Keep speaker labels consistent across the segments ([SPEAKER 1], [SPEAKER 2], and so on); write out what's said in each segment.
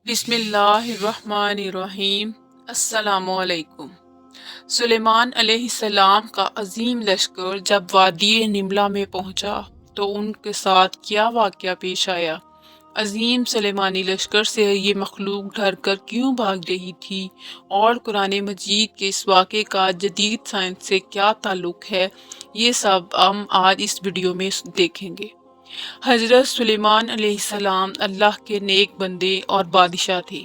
[SPEAKER 1] بسم اللہ الرحمن الرحیم۔ السلام علیکم۔ سلیمان علیہ السلام کا عظیم لشکر جب وادی نملہ میں پہنچا تو ان کے ساتھ کیا واقعہ پیش آیا؟ عظیم سلیمانی لشکر سے یہ مخلوق ڈر کر کیوں بھاگ رہی تھی، اور قرآن مجید کے اس واقعے کا جدید سائنس سے کیا تعلق ہے، یہ سب ہم آج اس ویڈیو میں دیکھیں گے۔ حضرت سلیمان علیہ السلام اللہ کے نیک بندے اور بادشاہ تھے،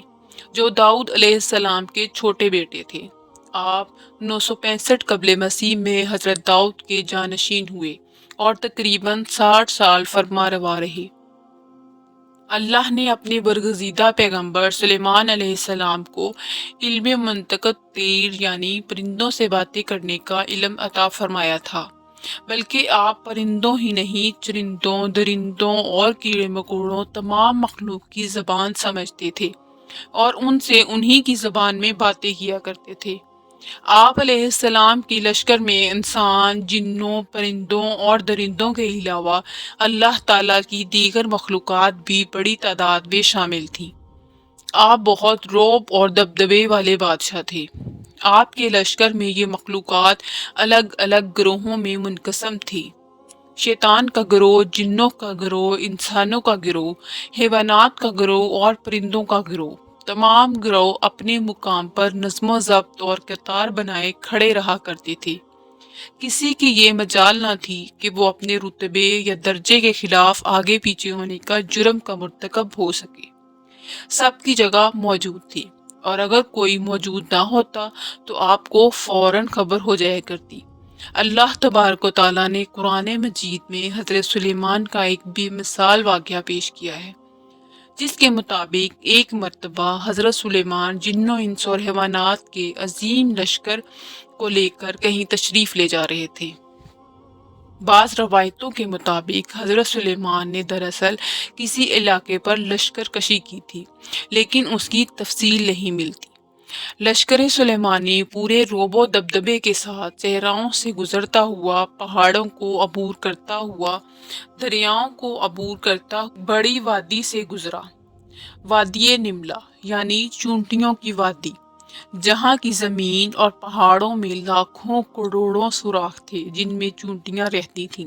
[SPEAKER 1] جو داؤد علیہ السلام کے چھوٹے بیٹے تھے۔ آپ 965 قبل مسیح میں حضرت داؤد کے جانشین ہوئے اور تقریباً 60 سال فرما روا رہے۔ اللہ نے اپنے برگزیدہ پیغمبر سلیمان علیہ السلام کو علم منطقت طیر یعنی پرندوں سے باتیں کرنے کا علم عطا فرمایا تھا، بلکہ آپ پرندوں ہی نہیں، چرندوں، درندوں اور کیڑے مکوڑوں تمام مخلوق کی زبان سمجھتے تھے اور ان سے انہی کی زبان میں باتیں کیا کرتے تھے۔ آپ علیہ السلام کی لشکر میں انسان، جنوں، پرندوں اور درندوں کے علاوہ اللہ تعالیٰ کی دیگر مخلوقات بھی بڑی تعداد میں شامل تھیں۔ آپ بہت رعب اور دبدبے والے بادشاہ تھے۔ آپ کے لشکر میں یہ مخلوقات الگ الگ گروہوں میں منقسم تھی: شیطان کا گروہ، جنوں کا گروہ، انسانوں کا گروہ، حیوانات کا گروہ اور پرندوں کا گروہ۔ تمام گروہ اپنے مقام پر نظم و ضبط اور قطار بنائے کھڑے رہا کرتے تھے۔ کسی کی یہ مجال نہ تھی کہ وہ اپنے رتبے یا درجے کے خلاف آگے پیچھے ہونے کا جرم کا مرتکب ہو سکے۔ سب کی جگہ موجود تھی، اور اگر کوئی موجود نہ ہوتا تو آپ کو فوراً خبر ہو جایا کرتی۔ اللہ تبارک و تعالیٰ نے قرآن مجید میں حضرت سلیمان کا ایک بے مثال واقعہ پیش کیا ہے، جس کے مطابق ایک مرتبہ حضرت سلیمان جنوں، انس اور حیوانات کے عظیم لشکر کو لے کر کہیں تشریف لے جا رہے تھے۔ بعض روایتوں کے مطابق حضرت سلیمان نے دراصل کسی علاقے پر لشکر کشی کی تھی، لیکن اس کی تفصیل نہیں ملتی۔ لشکر سلیمانی پورے رعب و دبدبے کے ساتھ صحراؤں سے گزرتا ہوا، پہاڑوں کو عبور کرتا ہوا، دریاؤں کو عبور کرتا بڑی وادی سے گزرا، وادی نملہ یعنی چونٹیوں کی وادی، جہاں کی زمین اور پہاڑوں میں لاکھوں کروڑوں سوراخ تھے جن میں چونٹیاں رہتی تھیں۔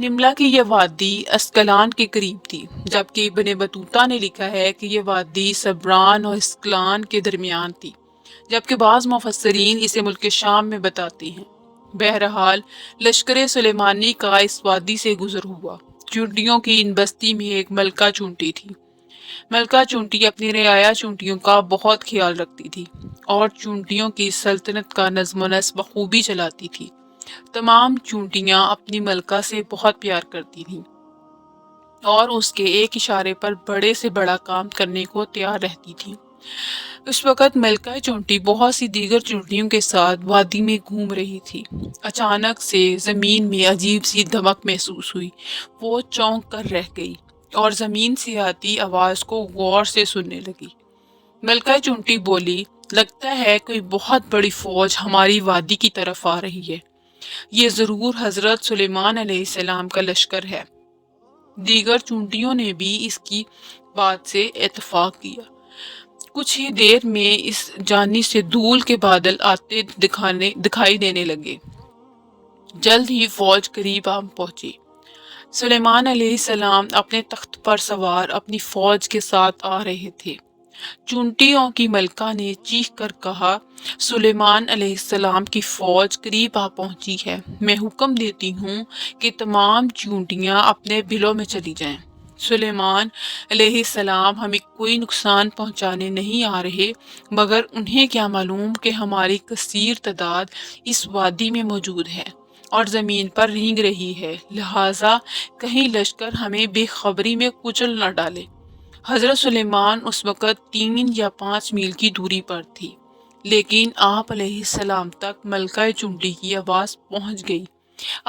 [SPEAKER 1] نملہ کی یہ وادی اسکلان کے قریب تھی، جبکہ ابن بطوطہ نے لکھا ہے کہ یہ وادی سبران اور اسکلان کے درمیان تھی، جبکہ بعض مفسرین اسے ملک شام میں بتاتے ہیں۔ بہرحال لشکر سلیمانی کا اس وادی سے گزر ہوا۔ چونٹیوں کی ان بستی میں ایک ملکہ چونٹی تھی۔ ملکہ چونٹی اپنی رعایا چونٹیوں کا بہت خیال رکھتی تھی اور چونٹیوں کی سلطنت کا نظم و نسق بخوبی چلاتی تھی۔ تمام چونٹیاں اپنی ملکہ سے بہت پیار کرتی تھیں اور اس کے ایک اشارے پر بڑے سے بڑا کام کرنے کو تیار رہتی تھیں۔ اس وقت ملکہ چونٹی بہت سی دیگر چونٹیوں کے ساتھ وادی میں گھوم رہی تھی۔ اچانک سے زمین میں عجیب سی دھمک محسوس ہوئی۔ وہ چونک کر رہ گئی اور زمین سے آتی آواز کو غور سے سننے لگی۔ ملکہ چونٹی بولی، لگتا ہے کوئی بہت بڑی فوج ہماری وادی کی طرف آ رہی ہے۔ یہ ضرور حضرت سلیمان علیہ السلام کا لشکر ہے۔ دیگر چونٹیوں نے بھی اس کی بات سے اتفاق کیا۔ کچھ ہی دیر میں اس جانب سے دھول کے بادل آتے دکھائی دینے لگے۔ جلد ہی فوج قریب آ پہنچی۔ سلیمان علیہ السلام اپنے تخت پر سوار اپنی فوج کے ساتھ آ رہے تھے۔ چونٹیوں کی ملکہ نے چیخ کر کہا، سلیمان علیہ السلام کی فوج قریب آ پہنچی ہے، میں حکم دیتی ہوں کہ تمام چونٹیاں اپنے بلوں میں چلی جائیں۔ سلیمان علیہ السلام ہمیں کوئی نقصان پہنچانے نہیں آ رہے، مگر انہیں کیا معلوم کہ ہماری کثیر تعداد اس وادی میں موجود ہے اور زمین پر رینگ رہی ہے، لہٰذا کہیں لشکر ہمیں بے خبری میں کچل نہ ڈالے۔ حضرت سلیمان اس وقت 3 یا 5 میل کی دوری پر تھی، لیکن آپ علیہ السلام تک ملکہ چونٹی کی آواز پہنچ گئی۔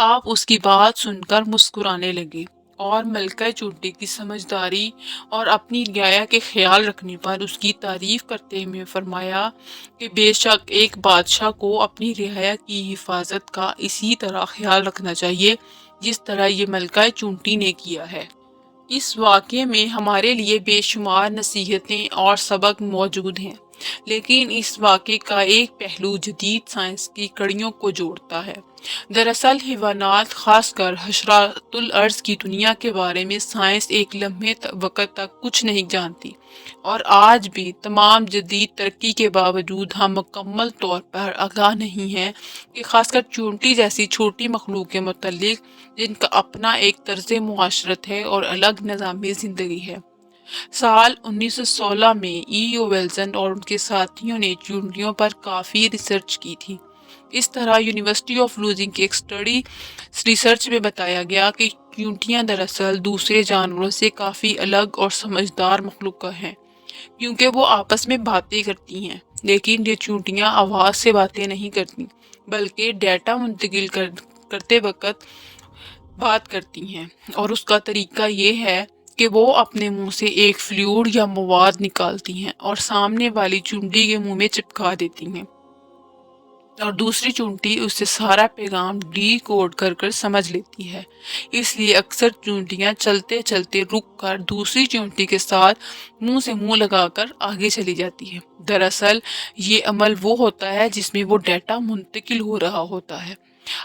[SPEAKER 1] آپ اس کی بات سن کر مسکرانے لگے اور ملکہ چونٹی کی سمجھداری اور اپنی رعایا کے خیال رکھنے پر اس کی تعریف کرتے ہوئے فرمایا کہ بے شک ایک بادشاہ کو اپنی رعایا کی حفاظت کا اسی طرح خیال رکھنا چاہیے جس طرح یہ ملکہ چونٹی نے کیا ہے۔ اس واقعے میں ہمارے لیے بے شمار نصیحتیں اور سبق موجود ہیں، لیکن اس واقعے کا ایک پہلو جدید سائنس کی کڑیوں کو جوڑتا ہے۔ دراصل حیوانات، خاص کر حشرات الارض کی دنیا کے بارے میں سائنس ایک لمحے وقت تک کچھ نہیں جانتی، اور آج بھی تمام جدید ترقی کے باوجود ہم مکمل طور پر آگاہ نہیں ہیں کہ خاص کر چونٹی جیسی چھوٹی مخلوق کے متعلق، جن کا اپنا ایک طرز معاشرت ہے اور الگ نظام زندگی ہے۔ سال 1916 میں ویلزن اور ان کے ساتھیوں نے چونٹیوں پر کافی ریسرچ کی تھی۔ اس طرح یونیورسٹی آف لوزنگ کی ایک اسٹڈی ریسرچ میں بتایا گیا کہ چونٹیاں دراصل دوسرے جانوروں سے کافی الگ اور سمجھدار مخلوق ہیں، کیونکہ وہ آپس میں باتیں کرتی ہیں۔ لیکن یہ چونٹیاں آواز سے باتیں نہیں کرتی، بلکہ ڈیٹا منتقل کرتے وقت بات کرتی ہیں، اور اس کا طریقہ یہ ہے کہ وہ اپنے منہ سے ایک فلوئڈ یا مواد نکالتی ہیں اور سامنے والی چونٹی کے منہ میں چپکا دیتی ہیں، اور دوسری چونٹی اس سے سارا پیغام ڈی کوڈ کر سمجھ لیتی ہے۔ اس لیے اکثر چونٹیاں چلتے چلتے رک کر دوسری چونٹی کے ساتھ منہ سے منہ لگا کر آگے چلی جاتی ہے۔ دراصل یہ عمل وہ ہوتا ہے جس میں وہ ڈیٹا منتقل ہو رہا ہوتا ہے۔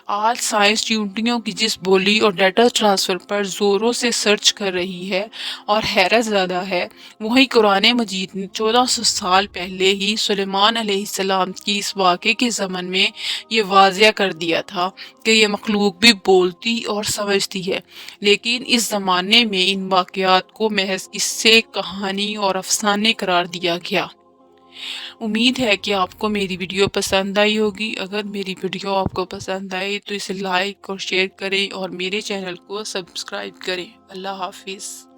[SPEAKER 1] آج سائنس چونٹیوں کی جس بولی اور ڈیٹا ٹرانسفر پر زوروں سے سرچ کر رہی ہے اور حیرت زدہ ہے، وہی قرآن مجید نے 1400 سال پہلے ہی سلیمان علیہ السلام کی اس واقعے کے ضمن میں یہ واضح کر دیا تھا کہ یہ مخلوق بھی بولتی اور سمجھتی ہے، لیکن اس زمانے میں ان واقعات کو محض قصے، کہانی اور افسانے قرار دیا گیا۔ امید ہے کہ آپ کو میری ویڈیو پسند آئی ہوگی۔ اگر میری ویڈیو آپ کو پسند آئی تو اسے لائک اور شیئر کریں اور میرے چینل کو سبسکرائب کریں۔ اللہ حافظ۔